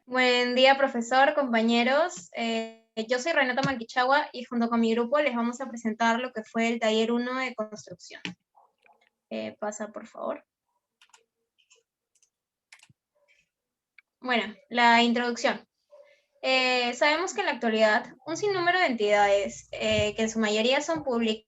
Buen día, profesor, compañeros. Yo soy Renata Manquichagua y junto con mi grupo les vamos a presentar lo que fue el taller 1 de construcción. Pasa, por favor. Bueno, la introducción. Sabemos que en la actualidad un sinnúmero de entidades, que en su mayoría son públicas,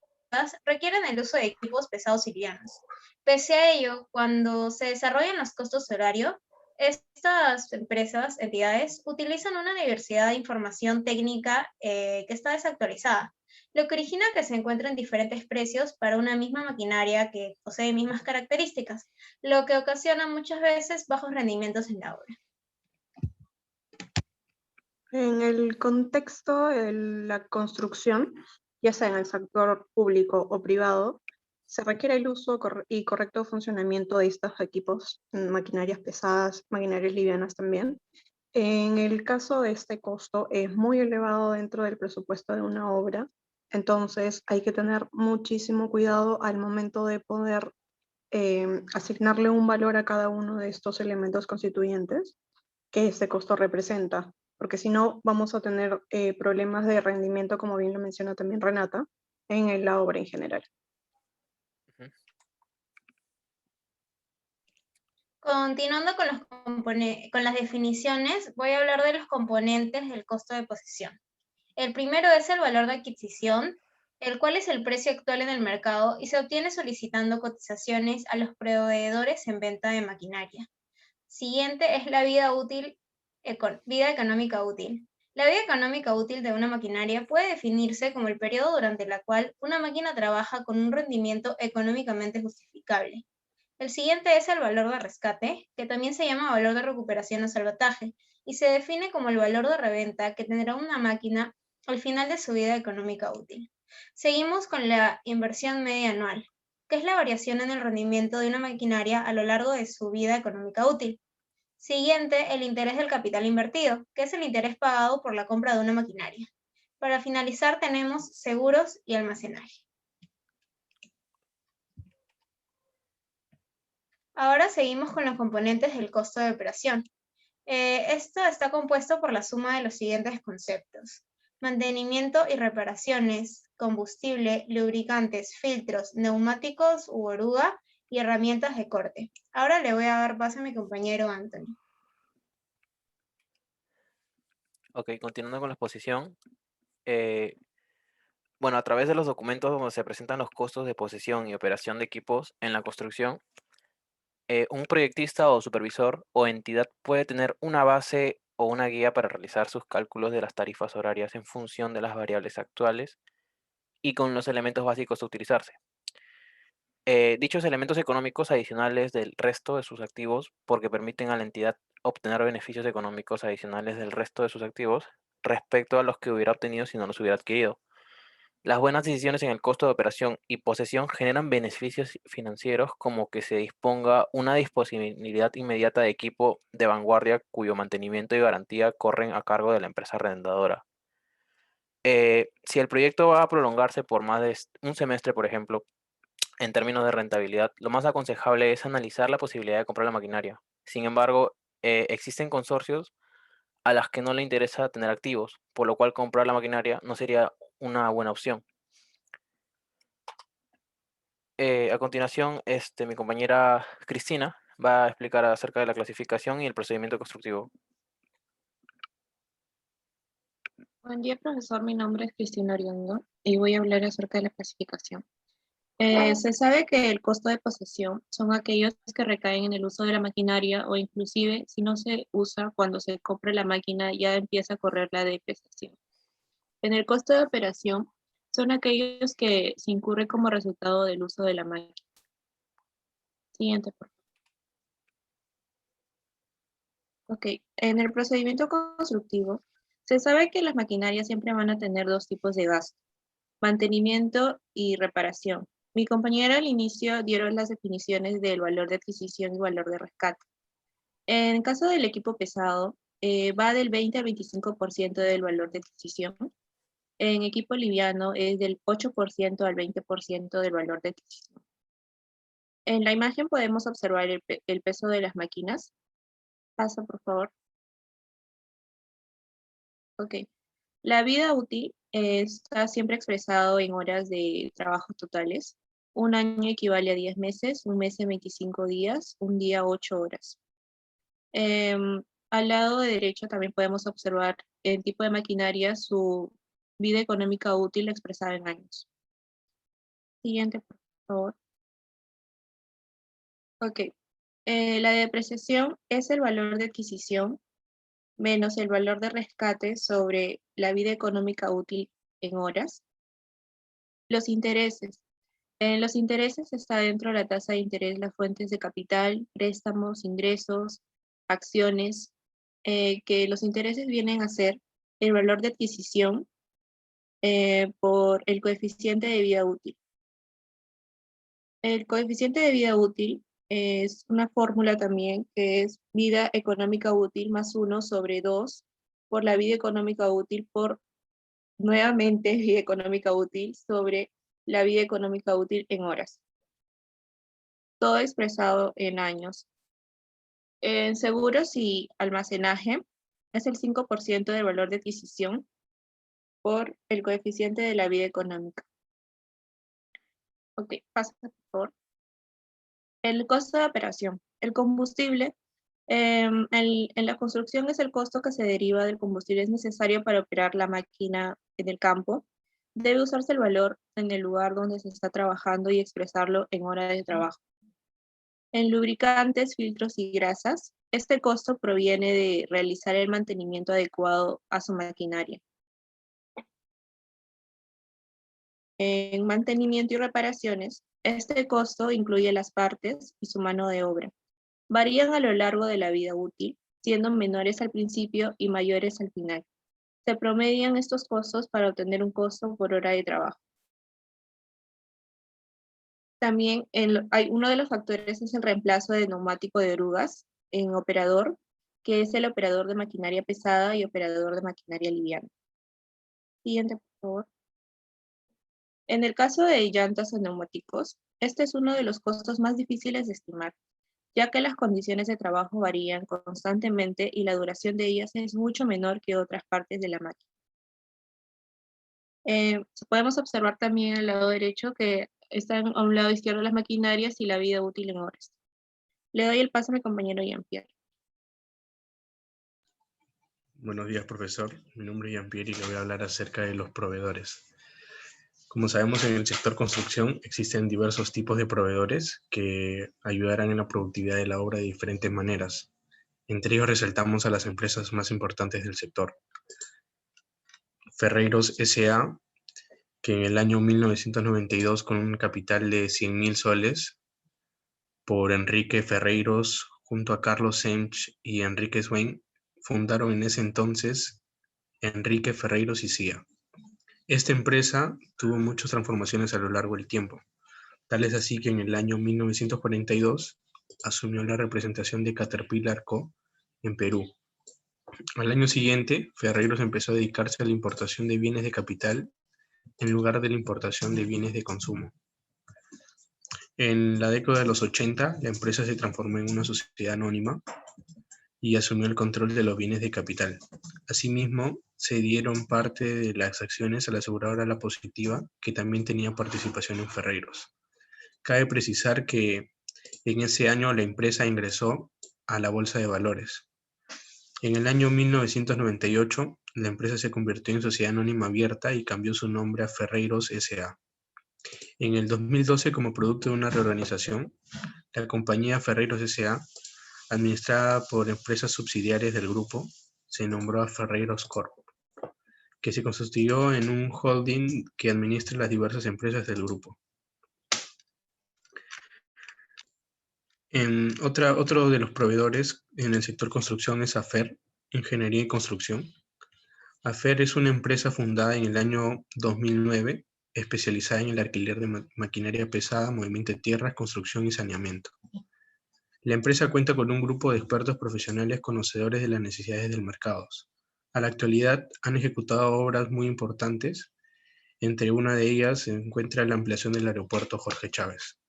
requieren el uso de equipos pesados y livianos. Pese a ello, cuando se desarrollan los costos horarios, estas empresas, entidades, utilizan una diversidad de información técnica que está desactualizada, lo que origina que se encuentren diferentes precios para una misma maquinaria que posee mismas características, lo que ocasiona muchas veces bajos rendimientos en la obra. En el contexto de la construcción, ya sea en el sector público o privado, se requiere el uso y correcto funcionamiento de estos equipos, maquinarias pesadas, maquinarias livianas también. En el caso de este costo es muy elevado dentro del presupuesto de una obra, entonces hay que tener muchísimo cuidado al momento de poder asignarle un valor a cada uno de estos elementos constituyentes que este costo representa, porque si no vamos a tener problemas de rendimiento, como bien lo menciona también Renata, en la obra en general. Continuando con las definiciones, voy a hablar de los componentes del costo de posesión. El primero es el valor de adquisición, el cual es el precio actual en el mercado y se obtiene solicitando cotizaciones a los proveedores en venta de maquinaria. Siguiente es la vida económica útil. La vida económica útil de una maquinaria puede definirse como el periodo durante el cual una máquina trabaja con un rendimiento económicamente justificable. El siguiente es el valor de rescate, que también se llama valor de recuperación o salvataje, y se define como el valor de reventa que tendrá una máquina al final de su vida económica útil. Seguimos con la inversión media anual, que es la variación en el rendimiento de una maquinaria a lo largo de su vida económica útil. Siguiente, el interés del capital invertido, que es el interés pagado por la compra de una maquinaria. Para finalizar tenemos seguros y almacenaje. Ahora seguimos con los componentes del costo de operación. Esto está compuesto por la suma de los siguientes conceptos: mantenimiento y reparaciones, combustible, lubricantes, filtros, neumáticos u oruga y herramientas de corte. Ahora le voy a dar paso a mi compañero Anthony. Ok, continuando con la exposición. Bueno, a través de los documentos donde se presentan los costos de posesión y operación de equipos en la construcción, un proyectista o supervisor o entidad puede tener una base o una guía para realizar sus cálculos de las tarifas horarias en función de las variables actuales y con los elementos básicos a utilizarse. Dichos elementos económicos adicionales del resto de sus activos, porque permiten a la entidad obtener beneficios económicos adicionales del resto de sus activos respecto a los que hubiera obtenido si no los hubiera adquirido. Las buenas decisiones en el costo de operación y posesión generan beneficios financieros, como que se disponga una disponibilidad inmediata de equipo de vanguardia cuyo mantenimiento y garantía corren a cargo de la empresa arrendadora. Si el proyecto va a prolongarse por más de un semestre, por ejemplo, en términos de rentabilidad, lo más aconsejable es analizar la posibilidad de comprar la maquinaria. Sin embargo, existen consorcios a las que no le interesa tener activos, por lo cual comprar la maquinaria no sería una buena opción. A continuación, mi compañera Cristina va a explicar acerca de la clasificación y el procedimiento constructivo. Buen día, profesor. Mi nombre es Cristina Oriondo y voy a hablar acerca de la clasificación. Se sabe que el costo de posesión son aquellos que recaen en el uso de la maquinaria o inclusive si no se usa cuando se compra la máquina ya empieza a correr la depreciación. En el costo de operación son aquellos que se incurren como resultado del uso de la máquina. Siguiente, por favor. Ok, en el procedimiento constructivo se sabe que las maquinarias siempre van a tener dos tipos de gasto: mantenimiento y reparación. Mi compañera al inicio dieron las definiciones del valor de adquisición y valor de rescate. En caso del equipo pesado, va del 20 al 25% del valor de adquisición. En equipo liviano es del 8% al 20% del valor de adquisición. En la imagen podemos observar el peso de las máquinas. Pasa, por favor. Ok. La vida útil está siempre expresado en horas de trabajo totales. Un año equivale a 10 meses, un mes a 25 días, un día a 8 horas. Al lado de derecho también podemos observar el tipo de maquinaria, su vida económica útil expresada en años. Siguiente, por favor. Ok. La depreciación es el valor de adquisición menos el valor de rescate sobre la vida económica útil en horas. Los intereses. En los intereses está dentro de la tasa de interés las fuentes de capital, préstamos, ingresos, acciones, que los intereses vienen a ser el valor de adquisición por el coeficiente de vida útil. El coeficiente de vida útil es una fórmula también que es vida económica útil más 1 sobre 2 por la vida económica útil por nuevamente vida económica útil sobre la vida económica útil en horas. Todo expresado en años. En seguros y almacenaje es el 5% del valor de adquisición por el coeficiente de la vida económica. Ok, pasa por favor. El costo de operación. El combustible en la construcción es el costo que se deriva del combustible es necesario para operar la máquina en el campo. Debe usarse el valor en el lugar donde se está trabajando y expresarlo en hora de trabajo. En lubricantes, filtros y grasas, este costo proviene de realizar el mantenimiento adecuado a su maquinaria. En mantenimiento y reparaciones, este costo incluye las partes y su mano de obra. Varían a lo largo de la vida útil, siendo menores al principio y mayores al final. Se promedian estos costos para obtener un costo por hora de trabajo. También hay uno de los factores es el reemplazo de neumático de orugas en operador, que es el operador de maquinaria pesada y operador de maquinaria liviana. Siguiente, por favor. En el caso de llantas o neumáticos, este es uno de los costos más difíciles de estimar, ya que las condiciones de trabajo varían constantemente y la duración de ellas es mucho menor que otras partes de la máquina. Podemos observar también al lado derecho que están a un lado izquierdo las maquinarias y la vida útil en horas. Le doy el paso a mi compañero Jean-Pierre. Buenos días, profesor. Mi nombre es Jean-Pierre y le voy a hablar acerca de los proveedores. Como sabemos, en el sector construcción existen diversos tipos de proveedores que ayudarán en la productividad de la obra de diferentes maneras. Entre ellos resaltamos a las empresas más importantes del sector. Ferreiros S.A., que en el año 1992, con un capital de 100.000 soles, por Enrique Ferreiros, junto a Carlos Semch y Enrique Swain, fundaron en ese entonces Enrique Ferreiros y Cía. Esta empresa tuvo muchas transformaciones a lo largo del tiempo. Tal es así que en el año 1942 asumió la representación de Caterpillar Co. en Perú. Al año siguiente, Ferreiros empezó a dedicarse a la importación de bienes de capital en lugar de la importación de bienes de consumo. En la década de los 80, la empresa se transformó en una sociedad anónima y asumió el control de los bienes de capital. Asimismo, se dieron parte de las acciones a la aseguradora La Positiva, que también tenía participación en Ferreiros. Cabe precisar que en ese año la empresa ingresó a la Bolsa de Valores. En el año 1998, la empresa se convirtió en sociedad anónima abierta y cambió su nombre a Ferreiros S.A. En el 2012, como producto de una reorganización, la compañía Ferreiros S.A., administrada por empresas subsidiarias del grupo, se nombró a Ferreiros Corp, que se constituyó en un holding que administra las diversas empresas del grupo. Otro de los proveedores en el sector construcción es AFER, Ingeniería y Construcción. AFER es una empresa fundada en el año 2009, especializada en el alquiler de maquinaria pesada, movimiento de tierras, construcción y saneamiento. La empresa cuenta con un grupo de expertos profesionales conocedores de las necesidades del mercado. A la actualidad han ejecutado obras muy importantes. Entre una de ellas se encuentra la ampliación del aeropuerto Jorge Chávez.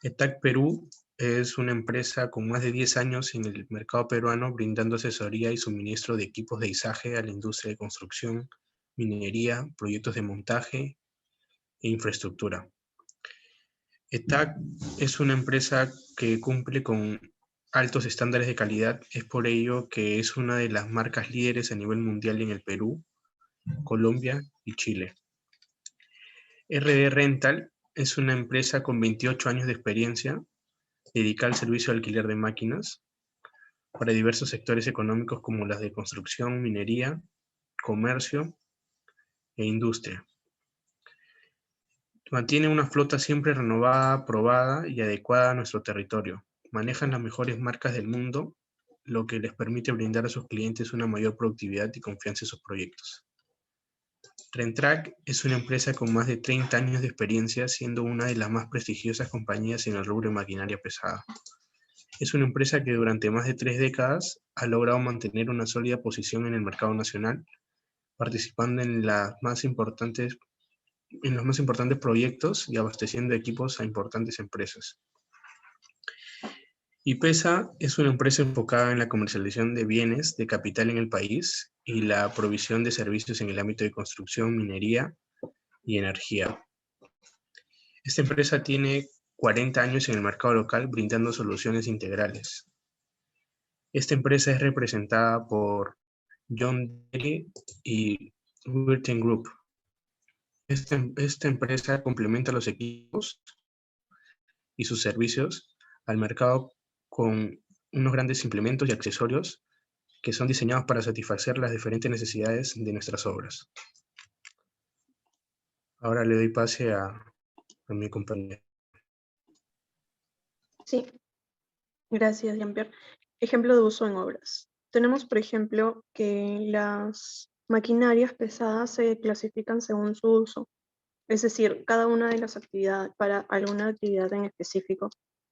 ETAC Perú es una empresa con más de 10 años en el mercado peruano, brindando asesoría y suministro de equipos de izaje a la industria de construcción, minería, proyectos de montaje e infraestructura. ETAC es una empresa que cumple con altos estándares de calidad, es por ello que es una de las marcas líderes a nivel mundial en el Perú, Colombia y Chile. RD Rental es una empresa con 28 años de experiencia, dedicada al servicio de alquiler de máquinas para diversos sectores económicos como las de construcción, minería, comercio e industria. Mantiene una flota siempre renovada, probada y adecuada a nuestro territorio. Manejan las mejores marcas del mundo, lo que les permite brindar a sus clientes una mayor productividad y confianza en sus proyectos. Rentrac es una empresa con más de 30 años de experiencia, siendo una de las más prestigiosas compañías en el rubro de maquinaria pesada. Es una empresa que durante más de 3 décadas ha logrado mantener una sólida posición en el mercado nacional, participando en los más importantes proyectos y abasteciendo equipos a importantes empresas. IPESA es una empresa enfocada en la comercialización de bienes de capital en el país y la provisión de servicios en el ámbito de construcción, minería y energía. Esta empresa tiene 40 años en el mercado local brindando soluciones integrales. Esta empresa es representada por John Deere y Wirtgen Group. Esta empresa complementa los equipos y sus servicios al mercado con unos grandes implementos y accesorios que son diseñados para satisfacer las diferentes necesidades de nuestras obras. Ahora le doy pase a mi compañero. Sí, gracias, Jean-Pierre. Ejemplo de uso en obras. Tenemos, por ejemplo, que las maquinarias pesadas se clasifican según su uso. Es decir, cada una de las actividades, para alguna actividad en específico,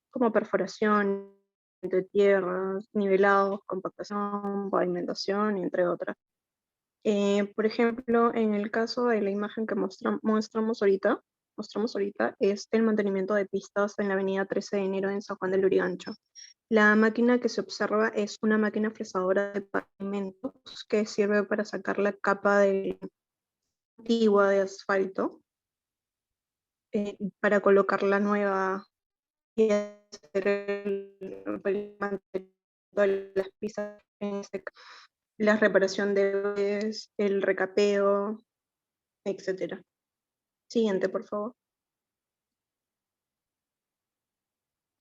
como perforación de tierras, nivelados, compactación, pavimentación, entre otras. Por ejemplo, en el caso de la imagen que mostramos ahorita es el mantenimiento de pistas en la avenida 13 de enero en San Juan del Lurigancho. La máquina que se observa es una máquina fresadora de pavimentos que sirve para sacar la capa antigua de asfalto para colocar la nueva y hacer el mantenimiento de las pistas, en este caso, la reparación de el recapeo, etc. Siguiente, por favor.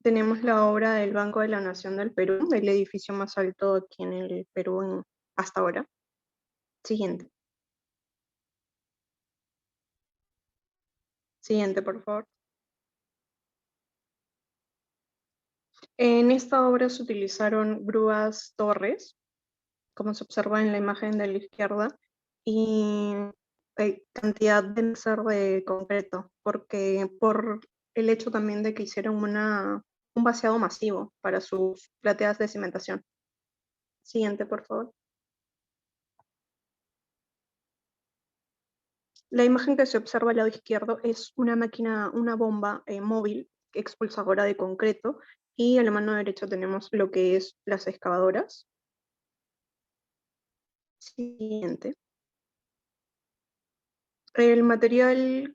Tenemos la obra del Banco de la Nación del Perú, el edificio más alto aquí en el Perú hasta ahora. Siguiente. Siguiente, por favor. En esta obra se utilizaron grúas torres, como se observa en la imagen de la izquierda, y cantidad de mixer de concreto, porque por el hecho también de que hicieron un vaciado masivo para sus plateas de cimentación. Siguiente, por favor. La imagen que se observa al lado izquierdo es una máquina, una bomba móvil expulsadora de concreto, y a la mano derecha tenemos lo que es las excavadoras. Siguiente. El material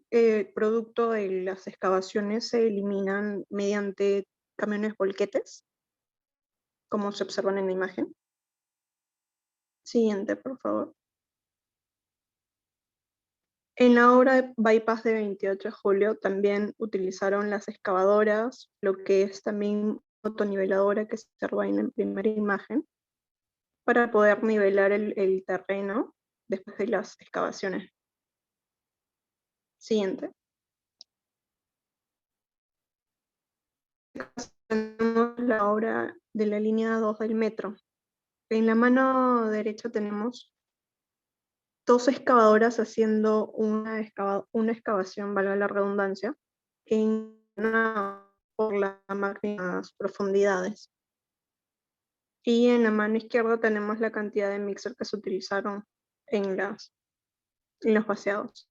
producto de las excavaciones se eliminan mediante camiones volquetes, como se observan en la imagen. Siguiente, por favor. En la obra de Bypass de 28 de julio también utilizaron las excavadoras, lo que es también motoniveladora que se observa en la primera imagen, para poder nivelar el terreno después de las excavaciones. Siguiente. Tenemos la obra de la línea 2 del metro. En la mano derecha tenemos dos excavadoras haciendo una excavación, valga la redundancia, por las máximas profundidades. Y en la mano izquierda tenemos la cantidad de mixer que se utilizaron en los vaciados.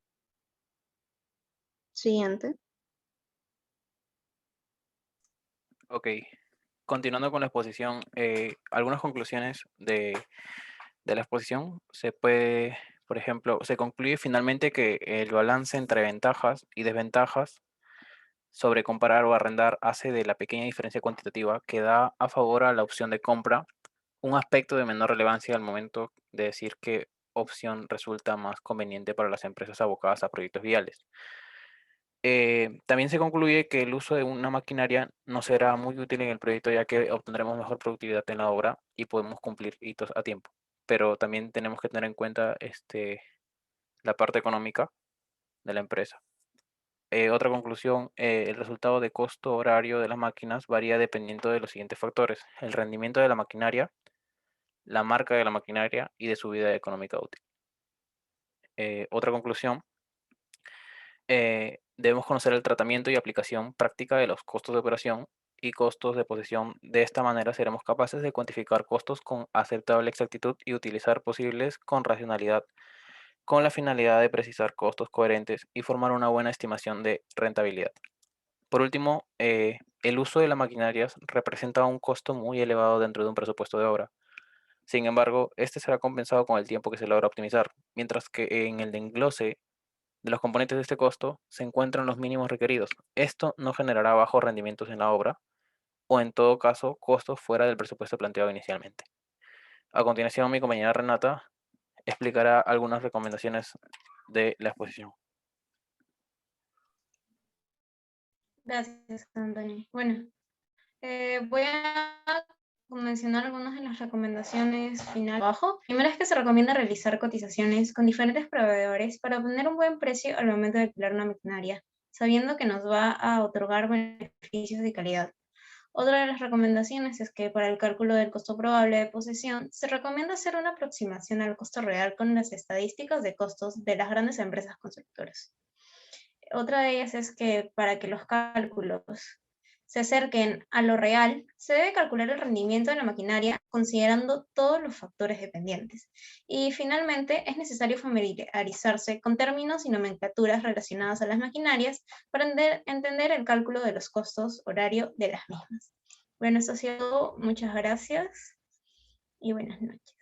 Siguiente. Ok, continuando con la exposición, algunas conclusiones de la exposición se puede, por ejemplo, se concluye finalmente que el balance entre ventajas y desventajas sobre comparar o arrendar hace de la pequeña diferencia cuantitativa que da a favor a la opción de compra un aspecto de menor relevancia al momento de decir qué opción resulta más conveniente para las empresas abocadas a proyectos viales. También se concluye que el uso de una maquinaria no será muy útil en el proyecto ya que obtendremos mejor productividad en la obra y podemos cumplir hitos a tiempo. Pero también tenemos que tener en cuenta la parte económica de la empresa. Otra conclusión, el resultado de costo horario de las máquinas varía dependiendo de los siguientes factores: el rendimiento de la maquinaria, la marca de la maquinaria y de su vida económica útil. Otra conclusión, debemos conocer el tratamiento y aplicación práctica de los costos de operación y costos de posesión. De esta manera seremos capaces de cuantificar costos con aceptable exactitud y utilizar posibles con racionalidad, con la finalidad de precisar costos coherentes y formar una buena estimación de rentabilidad. Por último, el uso de las maquinarias representa un costo muy elevado dentro de un presupuesto de obra. Sin embargo, este será compensado con el tiempo que se logra optimizar, mientras que en el desglose de los componentes de este costo se encuentran los mínimos requeridos. Esto no generará bajos rendimientos en la obra o, en todo caso, costos fuera del presupuesto planteado inicialmente. A continuación, mi compañera Renata explicará algunas recomendaciones de la exposición. Gracias, Antonio. Bueno, voy a mencionar algunas de las recomendaciones finales abajo. Primero es que se recomienda realizar cotizaciones con diferentes proveedores para obtener un buen precio al momento de alquilar una maquinaria, sabiendo que nos va a otorgar beneficios de calidad. Otra de las recomendaciones es que para el cálculo del costo probable de posesión, se recomienda hacer una aproximación al costo real con las estadísticas de costos de las grandes empresas constructoras. Otra de ellas es que para que los cálculos se acerquen a lo real, se debe calcular el rendimiento de la maquinaria considerando todos los factores dependientes. Y finalmente, es necesario familiarizarse con términos y nomenclaturas relacionadas a las maquinarias para entender el cálculo de los costos horario de las mismas. Bueno, eso ha sido todo. Muchas gracias y buenas noches.